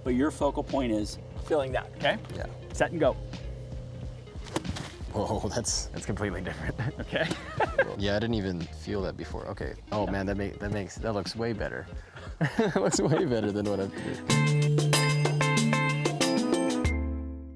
But your focal point is feeling that, okay? Yeah. Set and go. Whoa, that's completely different. Okay. Yeah, I didn't even feel that before. Okay. Oh man, that looks way better. That looks way better than what I've did.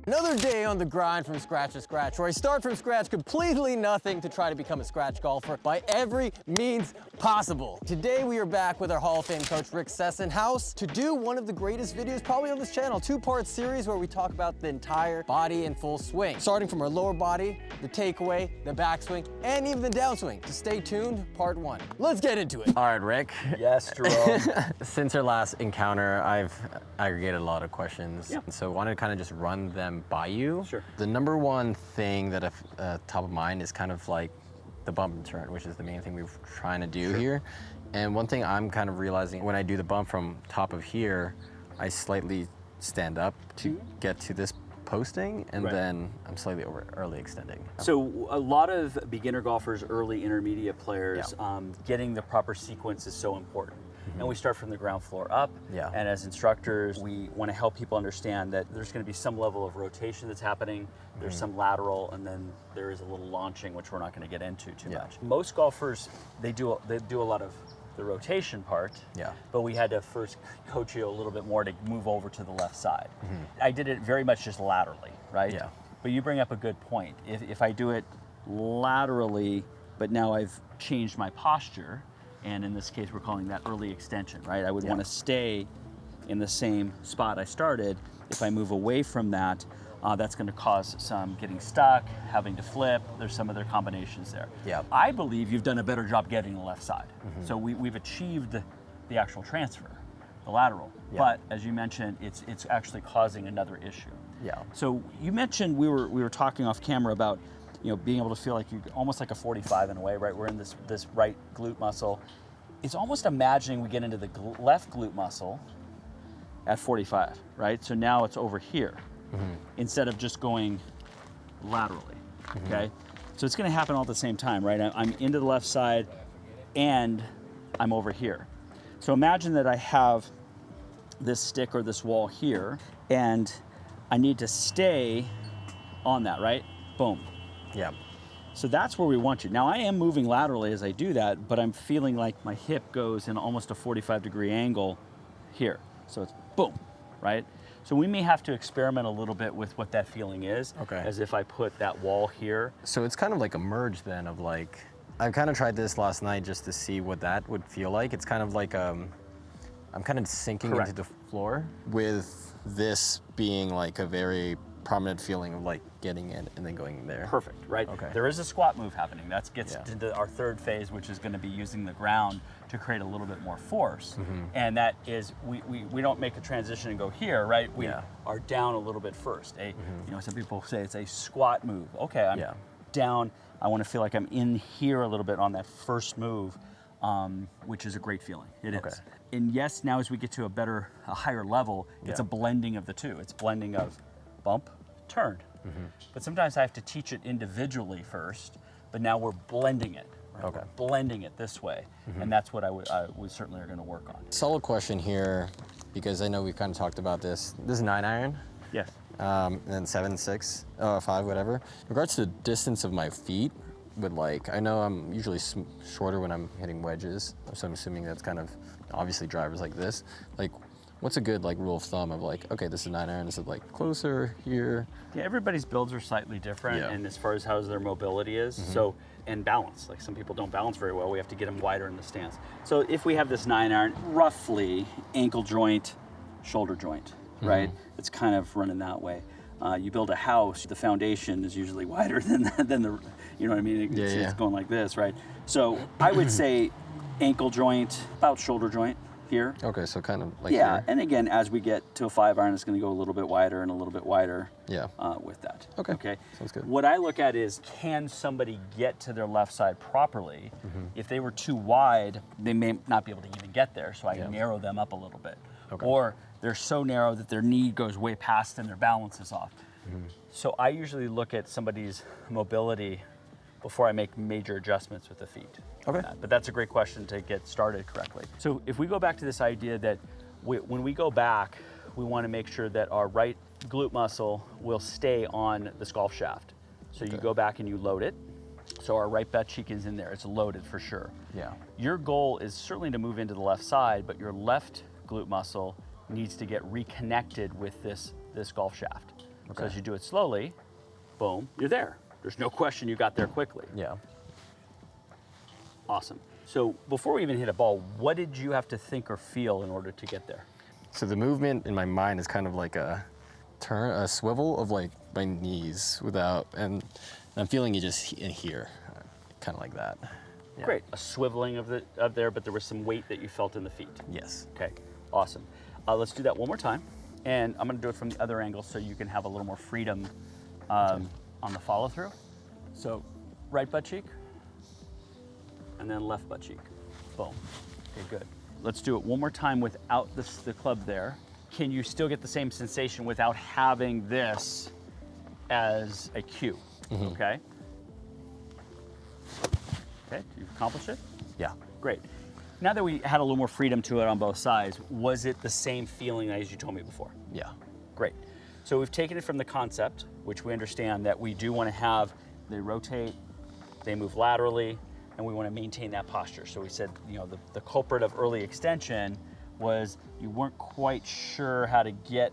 Another day on the grind from scratch to scratch, where I start from scratch, completely nothing, to try to become a scratch golfer by every means possible. Today we are back with our Hall of Fame coach, Rick Sessinghaus, to do one of the greatest videos probably on this channel, two-part series where we talk about the entire body and full swing. Starting from our lower body, the takeaway, the backswing, and even the downswing. So stay tuned, part one. Let's get into it. All right, Rick. Yes, Jerome. Since our last encounter, I've aggregated a lot of questions. Yeah. So I wanted to kind of just run them by you. Sure. The number one thing that top of mind is kind of like the bump and turn, which is the main thing we're trying to do here. And one thing I'm kind of realizing when I do the bump from top of here, I slightly stand up to get to this posting, and then I'm slightly early extending. So a lot of beginner golfers, early intermediate players, getting the proper sequence is so important. And we start from the ground floor up. Yeah. And as instructors, we want to help people understand that there's going to be some level of rotation that's happening. There's some lateral, and then there is a little launching, which we're not going to get into too much. Most golfers, they do a lot of the rotation part. Yeah. But we had to first coach you a little bit more to move over to the left side. I did it very much just laterally, right? Yeah. But you bring up a good point. If I do it laterally, but now I've changed my posture, and in this case, we're calling that early extension, right? I would want to stay in the same spot I started. If I move away from that, that's going to cause some getting stuck, having to flip. There's some other combinations there. Yeah. I believe you've done a better job getting the left side. So we've achieved the actual transfer, the lateral. But as you mentioned, it's actually causing another issue. Yeah. So you mentioned we were talking off camera about being able to feel like you almost like a 45 in a way, right? We're in this right glute muscle. It's almost imagining we get into the left glute muscle at 45, right? So now it's over here instead of just going laterally, okay? So it's gonna happen all at the same time, right? I'm into the left side and I'm over here. So imagine that I have this stick or this wall here and I need to stay on that, right? Boom. Yeah. So that's where we want you. Now I am moving laterally as I do that, but I'm feeling like my hip goes in almost a 45-degree angle here. So it's boom, right? So we may have to experiment a little bit with what that feeling is. Okay. As if I put that wall here. So it's kind of like a merge then of like, I kind of tried this last night just to see what that would feel like. It's kind of like, I'm kind of sinking into the floor with this being like a very prominent feeling of like getting in and then going there. Perfect, right? Okay. There is a squat move happening. That gets into our third phase, which is going to be using the ground to create a little bit more force. And that is, we don't make a transition and go here, right? We are down a little bit first. Some people say it's a squat move. Okay, I'm down. I want to feel like I'm in here a little bit on that first move, which is a great feeling. It is. And yes, now as we get to a higher level, it's a blending of the two. It's blending of bump, turn. But sometimes I have to teach it individually first, but now we're blending it. Right? Okay. We're blending it this way, and that's what we certainly are going to work on. Solid question here, because I know we've kind of talked about this. This is 9-iron. Yes. And then 7, 6, 5, whatever. In regards to the distance of my feet, I know I'm usually shorter when I'm hitting wedges, so I'm assuming that's kind of, obviously drivers like this. Like, what's a good rule of thumb of okay, this is 9-iron, is it closer here? Yeah, everybody's builds are slightly different, and as far as how their mobility is, so, and balance. Like some people don't balance very well, we have to get them wider in the stance. So if we have this 9-iron, roughly ankle joint, shoulder joint, right? It's kind of running that way. You build a house, the foundation is usually wider than the, you know what I mean? It's going like this, right? So I would say ankle joint, about shoulder joint here. Okay, so kind of like here. And again, as we get to a 5-iron, it's going to go a little bit wider and a little bit wider with that. Okay, sounds good. What I look at is, can somebody get to their left side properly? If they were too wide, they may not be able to even get there, so I narrow them up a little bit. Or they're so narrow that their knee goes way past and their balance is off. So I usually look at somebody's mobility before I make major adjustments with the feet. Okay. But that's a great question to get started correctly. So if we go back to this idea that when we go back, we want to make sure that our right glute muscle will stay on this golf shaft. So you go back and you load it. So our right butt cheek is in there. It's loaded for sure. Yeah. Your goal is certainly to move into the left side, but your left glute muscle needs to get reconnected with this golf shaft. Okay. So as you do it slowly, boom, you're there. There's no question you got there quickly. Yeah. Awesome. So before we even hit a ball, what did you have to think or feel in order to get there? So the movement in my mind is kind of like a swivel of like my knees and I'm feeling it just in here, kind of like that. Yeah. Great. A swiveling of there, but there was some weight that you felt in the feet. Yes. Okay, awesome. Let's do that one more time. And I'm gonna do it from the other angle so you can have a little more freedom on the follow through. So right butt cheek, and then left butt cheek. Boom. Okay, good. Let's do it one more time without the club there. Can you still get the same sensation without having this as a cue? Okay? Okay, you've accomplished it? Yeah. Great. Now that we had a little more freedom to it on both sides, was it the same feeling as you told me before? Yeah. Great. So we've taken it from the concept, which we understand that we do want to have, they rotate, they move laterally, and we want to maintain that posture. So we said, you know, the culprit of early extension was you weren't quite sure how to get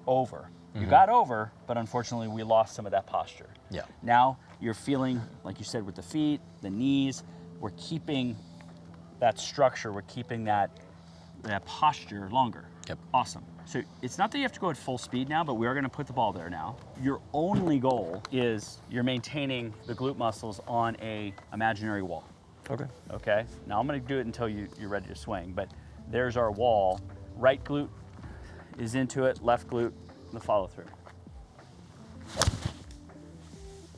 over. You got over, but unfortunately we lost some of that posture. Yeah. Now you're feeling, like you said, with the feet, the knees, we're keeping that structure, we're keeping that posture longer. Yep. Awesome. So it's not that you have to go at full speed now, but we are going to put the ball there now. Your only goal is you're maintaining the glute muscles on a imaginary wall. Okay. Okay? Now I'm going to do it until you're ready to swing, but there's our wall. Right glute is into it, left glute, the follow through.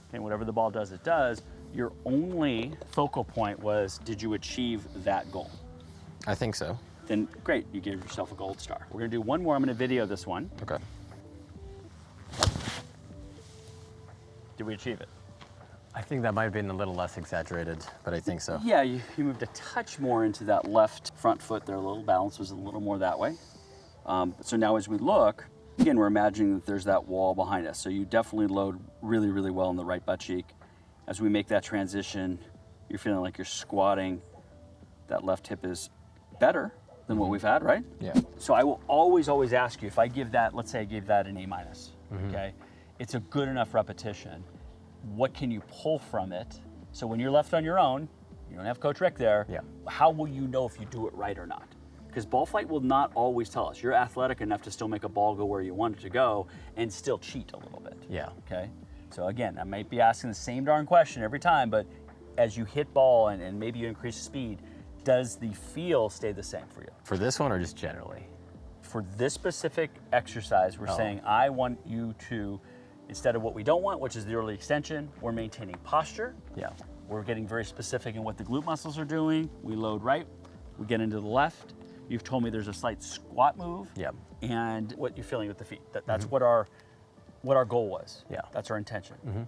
Okay, whatever the ball does, it does. Your only focal point was, did you achieve that goal? I think so. Then great, you gave yourself a gold star. We're gonna do one more, I'm gonna video this one. Okay. Did we achieve it? I think that might have been a little less exaggerated, but I think so. Yeah, you moved a touch more into that left front foot there, a little balance was a little more that way. So now as we look, again, we're imagining that there's that wall behind us. So you definitely load really, really well in the right butt cheek. As we make that transition, you're feeling like you're squatting. That left hip is better than what we've had, right? Yeah. So I will always ask you, if I give that, let's say I gave that an A-, okay? It's a good enough repetition. What can you pull from it? So when you're left on your own, you don't have Coach Rick there, Yeah. how will you know if you do it right or not? Because ball flight will not always tell us. You're athletic enough to still make a ball go where you want it to go and still cheat a little bit. Yeah. Okay? So again, I might be asking the same darn question every time, but as you hit ball and maybe you increase speed, does the feel stay the same for you? For this one or just generally? For this specific exercise, we're saying, I want you to, instead of what we don't want, which is the early extension, we're maintaining posture. Yeah. We're getting very specific in what the glute muscles are doing. We load right, we get into the left. You've told me there's a slight squat move. Yep. And what you're feeling with the feet. That's what our goal was. Yeah. That's our intention.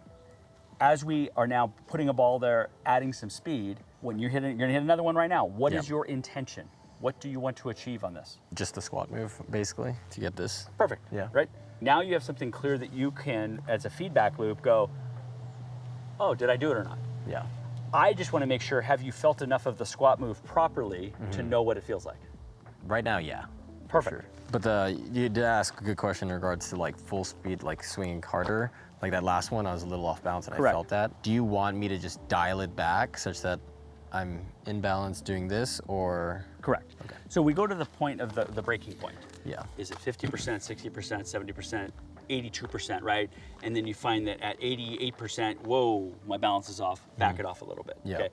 As we are now putting a ball there, adding some speed, when you're gonna hit another one right now. What is your intention? What do you want to achieve on this? Just the squat move, basically, to get this. Perfect. Yeah. Right? Now you have something clear that you can, as a feedback loop, go, oh, did I do it or not? Yeah. I just want to make sure, have you felt enough of the squat move properly to know what it feels like? Right now, yeah. Perfect. Sure. But you did ask a good question in regards to like full speed, like swinging harder. Like that last one, I was a little off balance and Correct. I felt that. Do you want me to just dial it back such that I'm in balance doing this, or? Correct. Okay. So we go to the point of the breaking point. Yeah. Is it 50%, 60%, 70%, 82%, right? And then you find that at 88%, whoa, my balance is off, back it off a little bit. Yeah. Okay.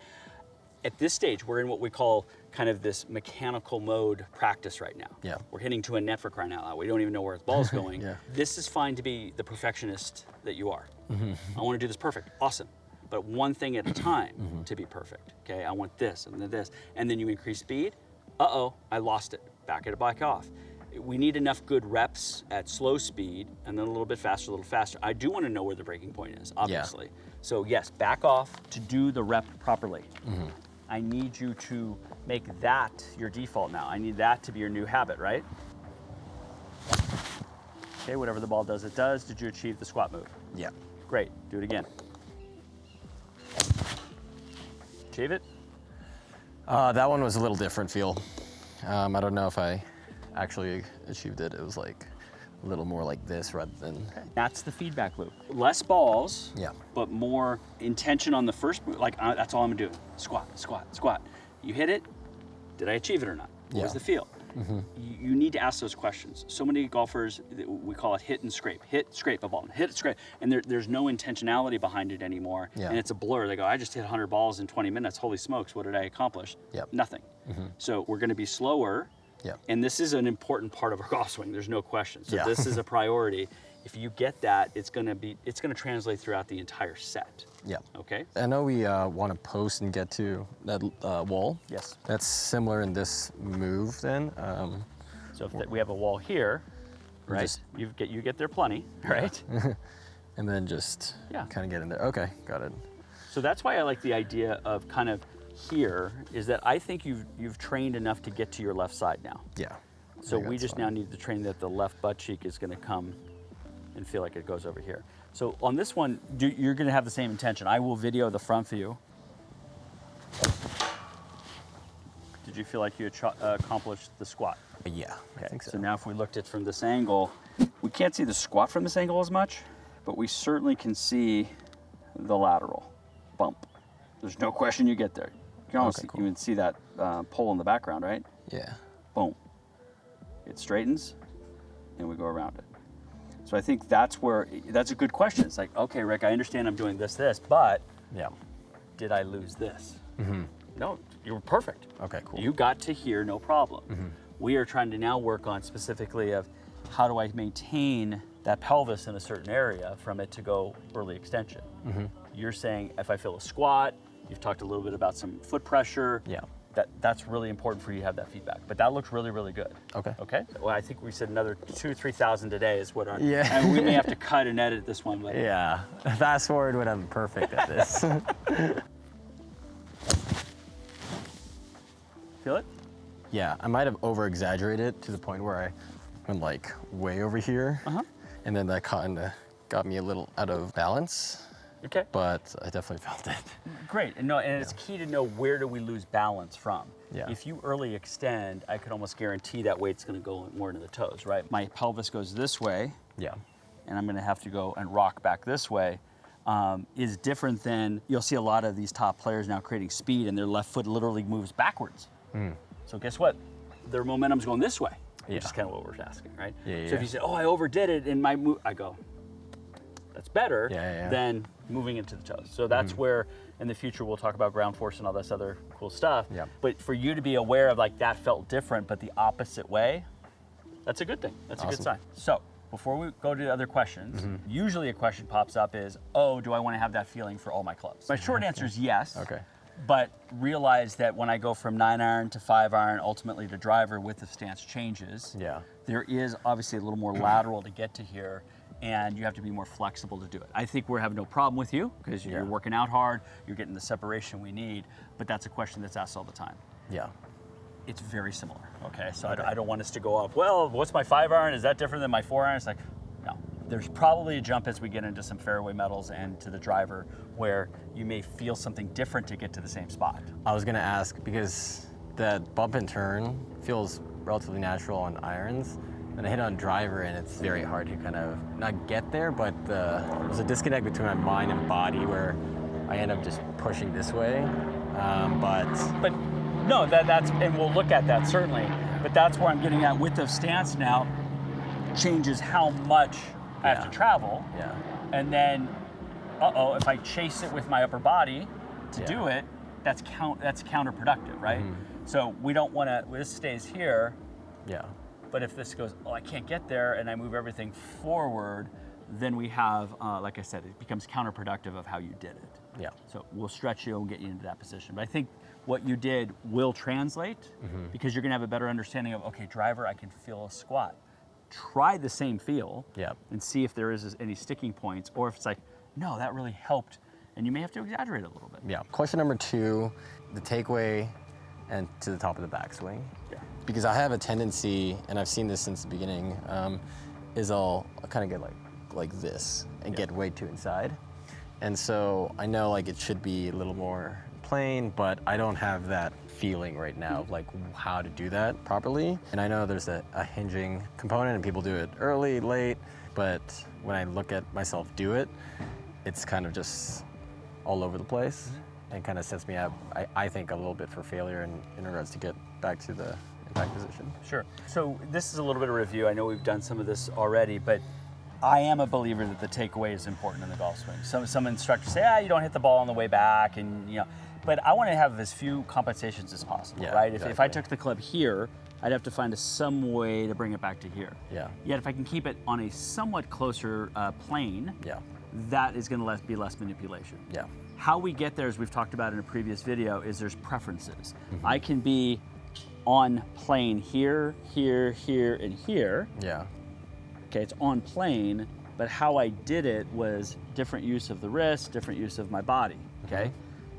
At this stage, we're in what we call kind of this mechanical mode practice right now. Yeah. We're hitting to a net for crying out loud. We don't even know where his ball's going. Yeah. This is fine to be the perfectionist that you are. I want to do this perfect. Awesome. But one thing at a time to be perfect. Okay, I want this and then this. And then you increase speed. Uh-oh, I lost it. Back it back off. We need enough good reps at slow speed and then a little bit faster, a little faster. I do want to know where the breaking point is, obviously. So yes, back off to do the rep properly. I need you to make that your default now. I need that to be your new habit, right? Okay, whatever the ball does, it does. Did you achieve the squat move? Yeah. Great, do it again. Achieve it? That one was a little different feel. I don't know if I actually achieved it. It was like a little more like this rather than... Okay. That's the feedback loop. Less balls, Yeah. but more intention on the first move. Like, that's all I'm doing. Squat, squat, squat. You hit it, did I achieve it or not? What was the feel? You need to ask those questions. So many golfers, we call it hit and scrape. Hit, scrape a ball, hit, scrape. And there's no intentionality behind it anymore. Yeah. And it's a blur. They go, I just hit 100 balls in 20 minutes. Holy smokes, what did I accomplish? Yep. Nothing. So we're gonna be slower. Yep. And this is an important part of our golf swing. There's no question. So Yeah. this is a priority. If you get that, it's gonna translate throughout the entire set. Yeah. Okay? I know we want to post and get to that wall. Yes. That's similar in this move then. So if we have a wall here, right? Just- You get there plenty, right? And then just Yeah. kind of get in there. Okay, got it. So that's why I like the idea of kind of here, is that I think you've trained enough to get to your left side now. Yeah. So I think we that's just fine. now need to train that the left butt cheek is gonna come and feel like it goes over here. So on this one, you're gonna have the same intention. I will video the front view. Did you feel like you accomplished the squat? Yeah, I think So now if we looked at from this angle, we can't see the squat from this angle as much, but we certainly can see the lateral bump. There's no question you get there. You can almost even see that pole in the background, right? Yeah. Boom. It straightens, and we go around it. So I think that's a good question. It's like, okay, Rick, I understand I'm doing this, but Yeah. did I lose this? No, you were perfect. Okay, cool. You got to here, no problem. We are trying to now work on specifically of how do I maintain that pelvis in a certain area from it to go early extension. You're saying if I feel a squat, you've talked a little bit about some foot pressure. Yeah. That's really important for you to have that feedback. But that looks really, really good. Okay. Okay. Well, I think we said another 2,000-3,000 today is what our. Yeah. And we may have to cut and edit this one, but. Yeah. Fast forward when I'm perfect at this. Feel it? Yeah, I might have over-exaggerated to the point where I went like way over here. And then that kind of got me a little out of balance. Okay. But I definitely felt it. Great. And it's key to know where do we lose balance from. Yeah. If you early extend, I could almost guarantee that weight's going to go more into the toes, right? My pelvis goes this way, Yeah. and I'm going to have to go and rock back this way. Is different than you'll see a lot of these top players now creating speed, and their left foot literally moves backwards. So guess what? Their momentum's going this way. Yeah. Which is kind of what we're asking, right? Yeah, So if you say, "Oh, I overdid it in my move," I go, "That's better than moving into the toes." So that's where, in the future, we'll talk about ground force and all this other cool stuff. Yeah. But for you to be aware of like that felt different, but the opposite way, that's a good thing. That's a good sign. So before we go to the other questions, usually a question pops up is, "Oh, do I want to have that feeling for all my clubs?" My short answer is yes. Okay. But realize that when I go from 9-iron to 5-iron, ultimately to driver, width of stance changes. Yeah. There is obviously a little more lateral to get to here, and you have to be more flexible to do it. I think we're having no problem with you because you're working out hard, you're getting the separation we need, but that's a question that's asked all the time. Yeah. It's very similar, okay? So I don't want us to go up, well, what's my 5-iron? Is that different than my 4-iron? It's like, no. There's probably a jump as we get into some fairway metals and to the driver where you may feel something different to get to the same spot. I was gonna ask because that bump and turn feels relatively natural on irons. And I hit on driver and it's very hard to kind of not get there, but there's a disconnect between my mind and body where I end up just pushing this way. But no, that's, and we'll look at that certainly, but that's where I'm getting at. Width of stance now changes how much I have to travel. Yeah. And then, if I chase it with my upper body to do it, that's counterproductive, right? So we don't want to, this stays here. Yeah. But if this goes, I can't get there, and I move everything forward, then we have, like I said, it becomes counterproductive of how you did it. Yeah. So we'll stretch you and get you into that position. But I think what you did will translate because you're gonna have a better understanding of, okay, driver, I can feel a squat. Try the same feel and see if there is any sticking points, or if it's like, no, that really helped, and you may have to exaggerate a little bit. Yeah. Question number 2, the takeaway and to the top of the backswing. Yeah. Because I have a tendency, and I've seen this since the beginning, is I'll kind of get like this and get way too inside. And so I know like it should be a little more plain, but I don't have that feeling right now of like how to do that properly. And I know there's a hinging component and people do it early, late, but when I look at myself do it, it's kind of just all over the place and kind of sets me up, I think, a little bit for failure in regards to get back to the impact position. Sure. So this is a little bit of review. I know we've done some of this already, but I am a believer that the takeaway is important in the golf swing. Some instructors say, you don't hit the ball on the way back, and but I want to have as few compensations as possible, right? Exactly. If I took the club here, I'd have to find some way to bring it back to here. Yeah. Yet if I can keep it on a somewhat closer plane, that is going to be less manipulation. Yeah. How we get there, as we've talked about in a previous video, is there's preferences. I can be on plane here, here, here, and here. Yeah. Okay, it's on plane, but how I did it was different use of the wrist, different use of my body, okay?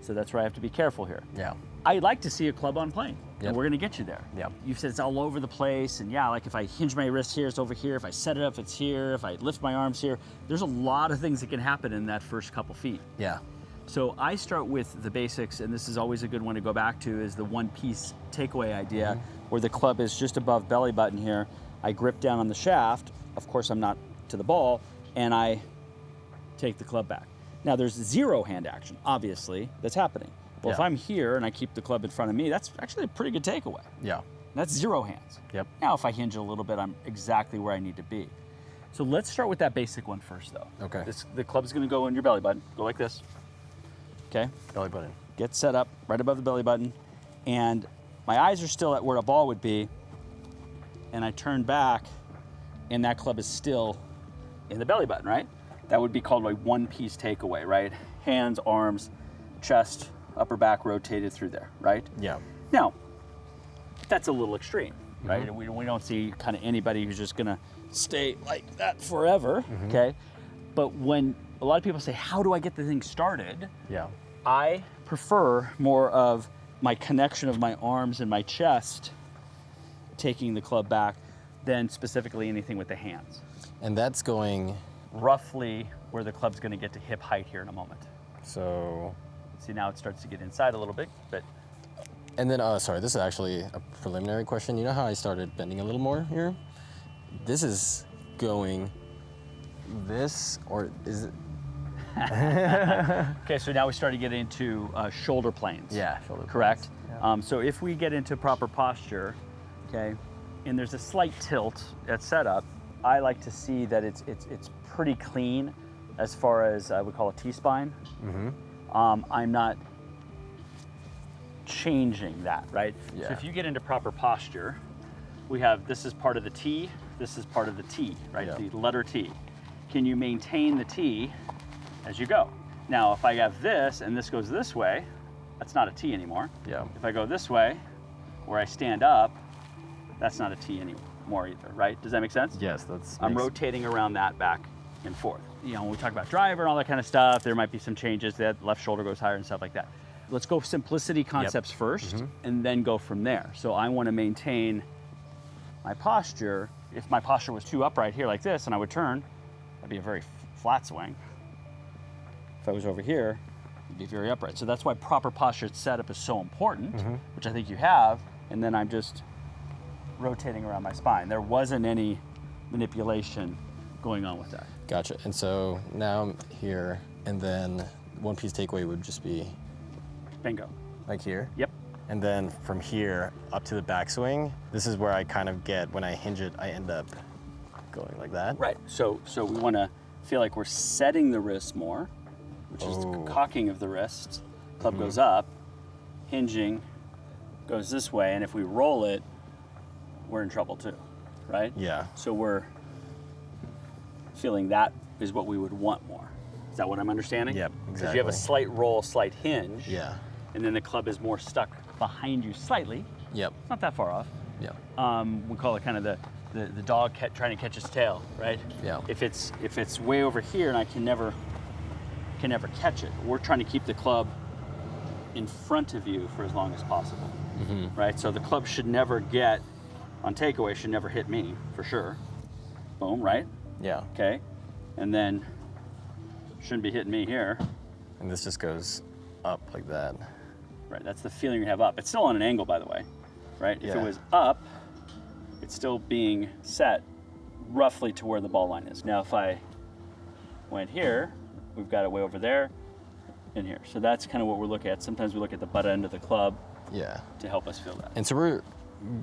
So that's where I have to be careful here. Yeah. I'd like to see a club on plane, and we're gonna get you there. Yep. You've said it's all over the place, and like if I hinge my wrist here, it's over here. If I set it up, it's here. If I lift my arms here, there's a lot of things that can happen in that first couple feet. Yeah. So I start with the basics, and this is always a good one to go back to, is the one-piece takeaway idea, where the club is just above belly button here. I grip down on the shaft. Of course, I'm not to the ball, and I take the club back. Now, there's zero hand action, obviously, that's happening. Well, if I'm here and I keep the club in front of me, that's actually a pretty good takeaway. Yeah. That's zero hands. Yep. Now, if I hinge a little bit, I'm exactly where I need to be. So let's start with that basic one first, though. Okay. The club's gonna go in your belly button. Go like this. Okay? Belly button. Get set up right above the belly button, and my eyes are still at where a ball would be, and I turn back, and that club is still in the belly button, right? That would be called a one-piece takeaway, right? Hands, arms, chest, upper back rotated through there, right? Yeah. Now, that's a little extreme, right? We don't see kind of anybody who's just gonna stay like that forever, okay? But when a lot of people say, how do I get the thing started? Yeah. I prefer more of my connection of my arms and my chest taking the club back than specifically anything with the hands. And that's going Roughly where the club's gonna get to hip height here in a moment. so. See, now it starts to get inside a little bit, but And then, sorry, this is actually a preliminary question. You know how I started bending a little more here? This is going this, or is it? okay, so now we start to get into shoulder planes. Yeah, shoulder Correct? planes, yeah. So if we get into proper posture, okay, and there's a slight tilt at setup, I like to see that it's pretty clean as far as I would call a T-spine. I'm not changing that, right? Yeah. So if you get into proper posture, we have, this is part of the T, this is part of the T, right? Yeah. The letter T. Can you maintain the T as you go? Now, if I have this and this goes this way, that's not a T anymore. Yeah. If I go this way, where I stand up, that's not a T anymore either, right? Does that make sense? Yes, that's. I'm rotating around that back and forth. You know, when we talk about driver and all that kind of stuff, there might be some changes, that left shoulder goes higher and stuff like that. Let's go simplicity concepts first and then go from there. So I want to maintain my posture. If my posture was too upright here like this and I would turn, that'd be a very flat swing. If I was over here, it'd be very upright. So that's why proper posture setup is so important, which I think you have, and then I'm just rotating around my spine. There wasn't any manipulation going on with that. Gotcha. And so now I'm here, and then one piece takeaway would just be Bingo. like here. Yep. And then from here up to the backswing, this is where I kind of get, when I hinge it, I end up going like that. Right. So we want to feel like we're setting the wrist more, which is the cocking of the wrist. Club goes up, hinging goes this way, and if we roll it, we're in trouble too, right? Yeah. So we're feeling that is what we would want more. Is that what I'm understanding? Yep, Because you have a exactly. slight roll, slight hinge. Yeah. And then the club is more stuck behind you slightly. Yep. It's not that far off. Yep. We call it kind of the dog trying to catch its tail, right? Yeah. If it's way over here and I can never catch it, we're trying to keep the club in front of you for as long as possible, right? So the club should never get on takeaway, should never hit me for sure. boom, right? Yeah. Okay, and then shouldn't be hitting me here. And this just goes up like that. Right, that's the feeling you have up. It's still on an angle, by the way, right? If it Yeah. was up, it's still being set roughly to where the ball line is. Now, if I went here, we've got it way over there and here. So that's kind of what we're looking at. Sometimes we look at the butt end of the club Yeah. to help us feel that. And so we're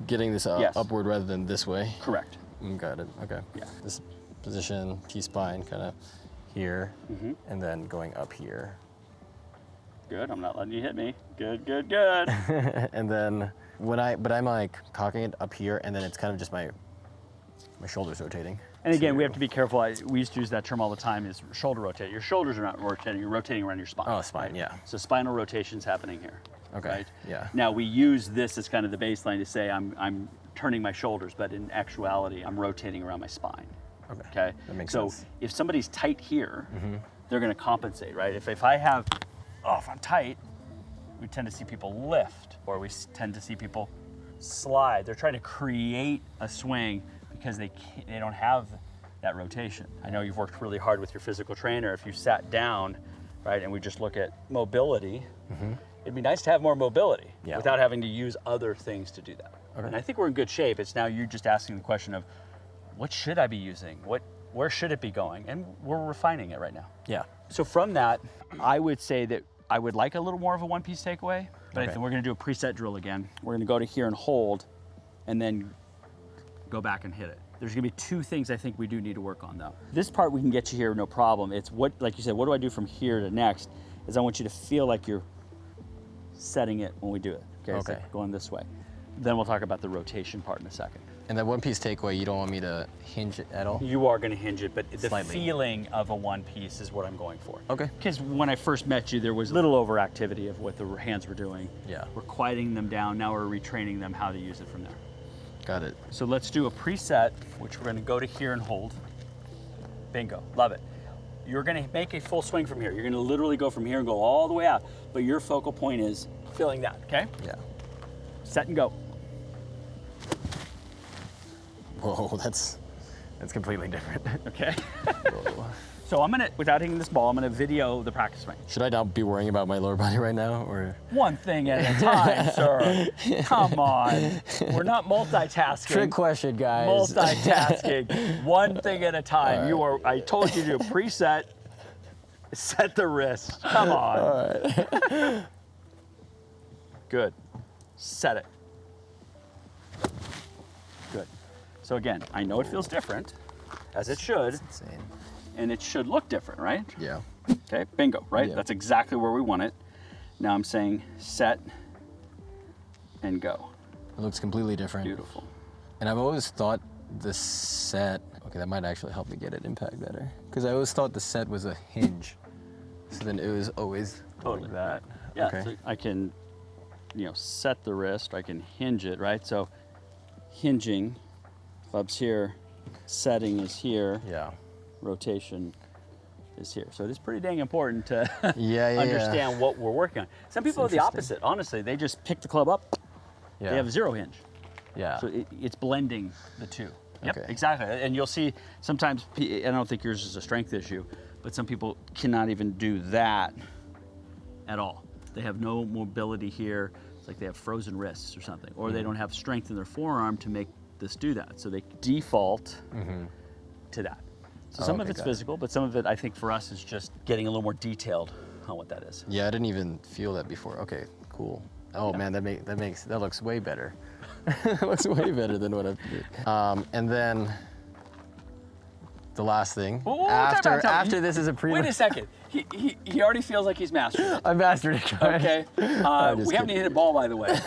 getting this Yes. upward rather than this way. Correct. Got it. Okay. Yeah. This position, T-spine kind of here, and then going up here. Good, I'm not letting you hit me. Good, good, good. And then but I'm like cocking it up here, and then it's kind of just my shoulders rotating. And again, we have to be careful. We used to use that term all the time, is shoulder rotate. Your shoulders are not rotating, you're rotating around your spine. Oh, spine, right? yeah. So spinal rotation's happening here. Okay, Right? yeah. Now we use this as kind of the baseline to say I'm turning my shoulders, but in actuality, I'm rotating around my spine. Okay. Okay? That makes so sense. if somebody's tight here, they're gonna compensate, right? If I'm tight, we tend to see people lift, or we tend to see people slide. They're trying to create a swing because they don't have that rotation. I know you've worked really hard with your physical trainer. If you sat down, right, and we just look at mobility, it'd be nice to have more mobility without having to use other things to do that. Okay. And I think we're in good shape. It's now you just asking the question of, what should I be using? Where should it be going? And we're refining it right now. Yeah. So from that, I would say that I would like a little more of a one-piece takeaway, but I think we're gonna do a preset drill again. We're gonna go to here and hold, and then go back and hit it. There's gonna be two things I think we do need to work on though. This part we can get you here, no problem. It's what, like you said, what do I do from here to next, is I want you to feel like you're setting it when we do it. Okay, it's like going this way. Then we'll talk about the rotation part in a second. And that one-piece takeaway, you don't want me to hinge it at all? You are going to hinge it, but the Slightly. feeling of a one piece is what I'm going for. Okay. Because when I first met you, there was little overactivity of what the hands were doing. Yeah. We're quieting them down. Now we're retraining them how to use it from there. Got it. So let's do a preset, which we're going to go to here and hold. Bingo. Love it. You're going to make a full swing from here. You're going to literally go from here and go all the way out. But your focal point is feeling that, okay? Yeah. Set and go. Whoa, that's completely different. Okay. Whoa. So I'm gonna, without hitting this ball, I'm gonna video the practice swing. Should I not be worrying about my lower body right now, or? One thing at a time, sir. Come on. We're not multitasking. Trick question, guys. Multitasking. One thing at a time. All right. I told you to preset, set the wrist. Come on. All right. Good. Set it. Good. So again, I know it feels different, as it should, Insane. and it should look different, right? Yeah. Okay, bingo, right? Yeah. That's exactly where we want it. Now I'm saying set and go. It looks completely different. Beautiful. And I've always thought the set, okay, that might actually help me get it impact better. Because I always thought the set was a hinge. So then it was always Totally. like that. Yeah, Okay. so I can, set the wrist, I can hinge it, right? So hinging, club's here, setting is here, Yeah. rotation is here. So it is pretty dang important to Yeah. understand what we're working on. Some people are the interesting. opposite, honestly. They just pick the club up, Yeah. they have zero hinge. Yeah. So it's blending the two. Yep, Okay. exactly. And you'll see sometimes, I don't think yours is a strength issue, but some people cannot even do that at all. They have no mobility here. It's like they have frozen wrists or something, or they don't have strength in their forearm to make this do that. So they default to that. So some of okay, it's got it. physical, but some of it I think for us is just getting a little more detailed on what that is. Yeah, I didn't even feel that before. Okay, cool. Oh man, that looks way better. It looks way better than what I've did. And then the last thing, Whoa, time out. after this is a Wait a second. He already feels like he's mastered it. I mastered it, guys. Okay. We just haven't hit a ball, by the way,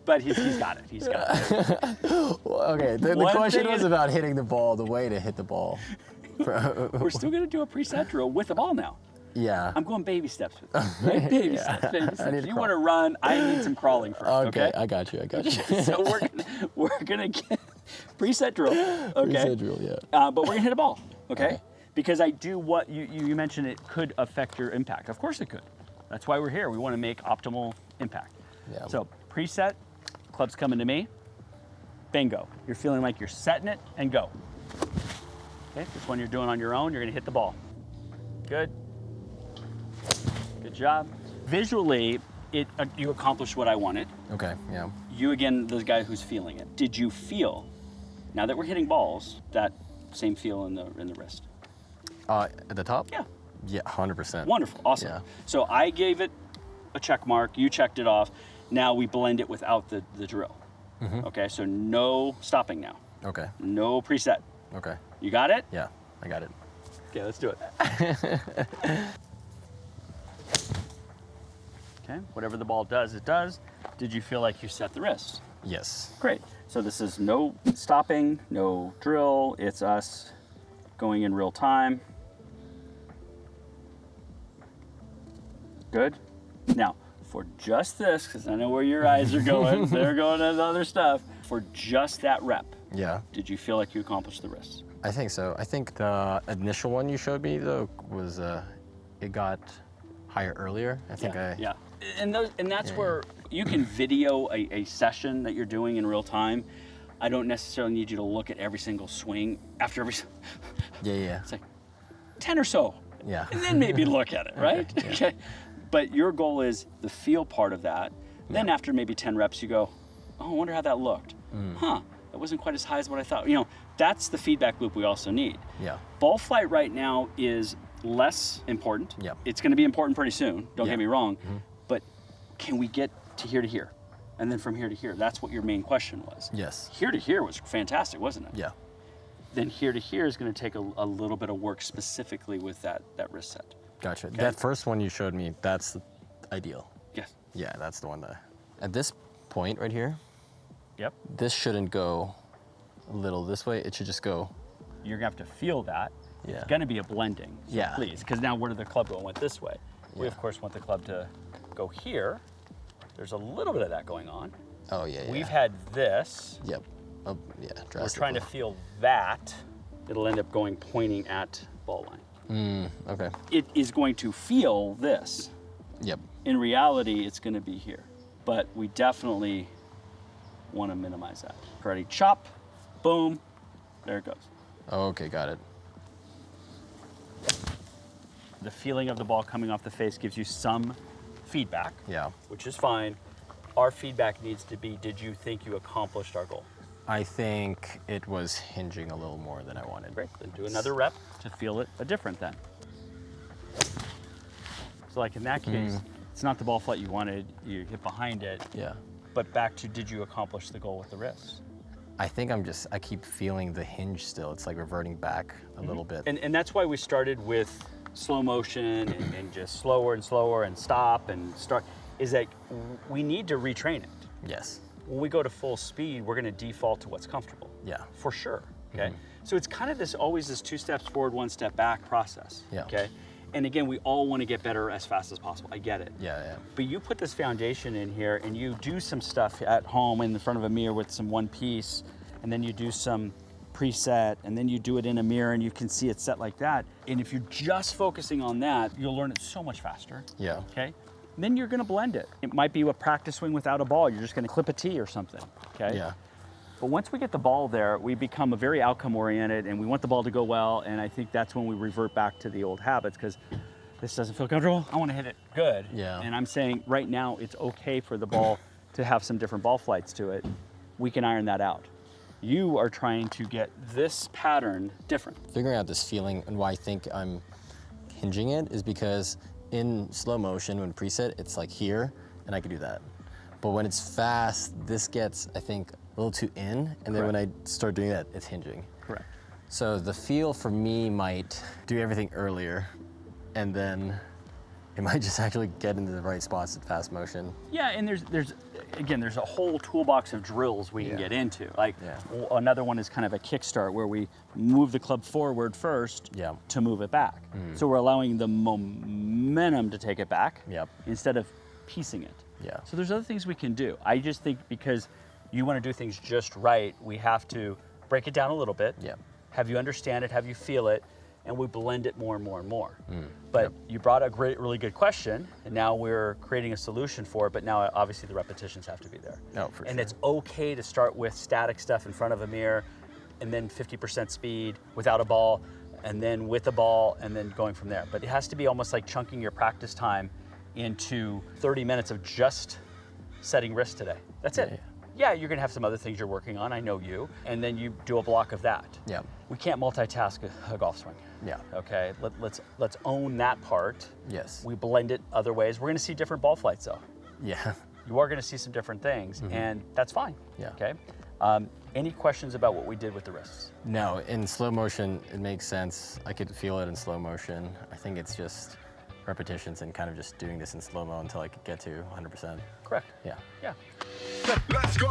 but he's got it. He's got it. Okay, the One question thing was is- about hitting the ball, the way to hit the ball. We're still gonna do a preset drill with the ball now. Yeah. I'm going baby steps with this. Right? Baby steps. Baby steps. I need If to you crawl. want to run, I need some crawling first. Okay, Okay. I got you. So we're gonna get preset drill. Okay. Reset drill, yeah. But we're gonna hit a ball. Okay. Okay. Because I do what you mentioned, it could affect your impact. Of course it could. That's why we're here. We want to make optimal impact. Yeah. So preset, club's coming to me. Bingo. You're feeling like you're setting it and go. Okay, this one you're doing on your own, you're gonna hit the ball. Good. Good job. Visually, you accomplished what I wanted. Okay, yeah. You, again, the guy who's feeling it. Did you feel, now that we're hitting balls, that same feel in the wrist? At the top? Yeah. Yeah, 100%. Wonderful, awesome. Yeah. So I gave it a check mark, you checked it off. Now we blend it without the drill. Okay, so no stopping now. Okay. No preset. Okay. You got it? Yeah, I got it. Okay, let's do it. Okay, whatever the ball does, it does. Did you feel like you set the wrist? Yes. Great. So this is no stopping, no drill. It's us going in real time. Good. Now, for just this, because I know where your eyes are going, they're going to the other stuff. For just that rep, Yeah. did you feel like you accomplished the wrist? I think so. I think the initial one you showed me though was it got higher earlier. I think yeah. And that's where you can video a session that you're doing in real time. I don't necessarily need you to look at every single swing after every. Yeah. It's like 10 or so. Yeah. And then maybe look at it, right? Okay, yeah. Okay. But your goal is the feel part of that. Then after maybe 10 reps, you go, oh, I wonder how that looked. Huh, that wasn't quite as high as what I thought. You know, that's the feedback loop we also need. Yeah. Ball flight right now is less important. Yeah. It's going to be important pretty soon, don't Yeah. get me wrong. But can we get to here? And then from here to here? That's what your main question was. Yes. Here to here was fantastic, wasn't it? Yeah. Then here to here is going to take a little bit of work specifically with that wrist set. Gotcha. That first one you showed me, that's ideal. Yes. Yeah, that's the one that. At this point right here, Yep. this shouldn't go a little this way. It should just go. You're going to have to feel that. Yeah. It's going to be a blending. So Yeah. Please, because now where did the club go? It went this way. We, Yeah. of course, want the club to go here. There's a little bit of that going on. Oh yeah. We've had this. Yep. Oh yeah. Drastically. We're trying to feel that. It'll end up going pointing at ball line. Okay. It is going to feel this. Yep. In reality, it's going to be here. But we definitely want to minimize that. Ready? Chop. Boom. There it goes. Okay, got it. The feeling of the ball coming off the face gives you some feedback, Yeah. which is fine. Our feedback needs to be, did you think you accomplished our goal? I think it was hinging a little more than I wanted. Great, then do another rep to feel it different then. So like in that case, it's not the ball flight you wanted, you hit behind it, Yeah. but back to, did you accomplish the goal with the wrist? I think I keep feeling the hinge still. It's like reverting back a little bit. And that's why we started with slow motion and just slower and slower and stop and start, is that we need to retrain it. Yes. When we go to full speed, we're gonna default to what's comfortable. Yeah. For sure, okay? So it's kind of always this 2 steps forward, 1 step back process, Yeah. okay? And again, we all wanna get better as fast as possible, I get it. Yeah. But you put this foundation in here and you do some stuff at home in the front of a mirror with some one piece, and then you do some preset, and then you do it in a mirror and you can see it set like that. And if you're just focusing on that, you'll learn it so much faster, Yeah. okay? Then you're gonna blend it. It might be a practice swing without a ball. You're just gonna clip a tee or something, okay? Yeah. But once we get the ball there, we become a very outcome oriented and we want the ball to go well. And I think that's when we revert back to the old habits, because this doesn't feel comfortable. I want to hit it good. Yeah. And I'm saying right now it's okay for the ball to have some different ball flights to it. We can iron that out. You are trying to get this pattern different. Figuring out this feeling and why I think I'm hinging it is because in slow motion, when preset, it's like here, and I could do that. But when it's fast, this gets, I think, a little too in, and then when I start doing that, it's hinging. Correct. So the feel for me might do everything earlier, and then it might just actually get into the right spots at fast motion. Yeah, and there's a whole toolbox of drills we can get into. Like another one is kind of a kickstart where we move the club forward first to move it back. So we're allowing the momentum to take it back instead of piecing it. Yeah. So there's other things we can do. I just think because you want to do things just right, we have to break it down a little bit, have you understand it, have you feel it, and we blend it more and more and more. But you brought a really good question, and now we're creating a solution for it, but now obviously the repetitions have to be there. Oh, for and sure. it's okay to start with static stuff in front of a mirror, and then 50% speed without a ball, and then with a ball, and then going from there. But it has to be almost like chunking your practice time into 30 minutes of just setting wrist today. That's it. Yeah, you're gonna have some other things you're working on, I know you, and then you do a block of that. Yeah. We can't multitask a golf swing. Yeah. Okay, let's own that part. Yes. We blend it other ways. We're gonna see different ball flights though. Yeah. You are gonna see some different things, and that's fine. Yeah. Okay. Any questions about what we did with the wrists? No, in slow motion, it makes sense. I could feel it in slow motion. I think it's just repetitions and kind of just doing this in slow-mo until I could get to 100%. Correct. Yeah. Yeah. Let's go!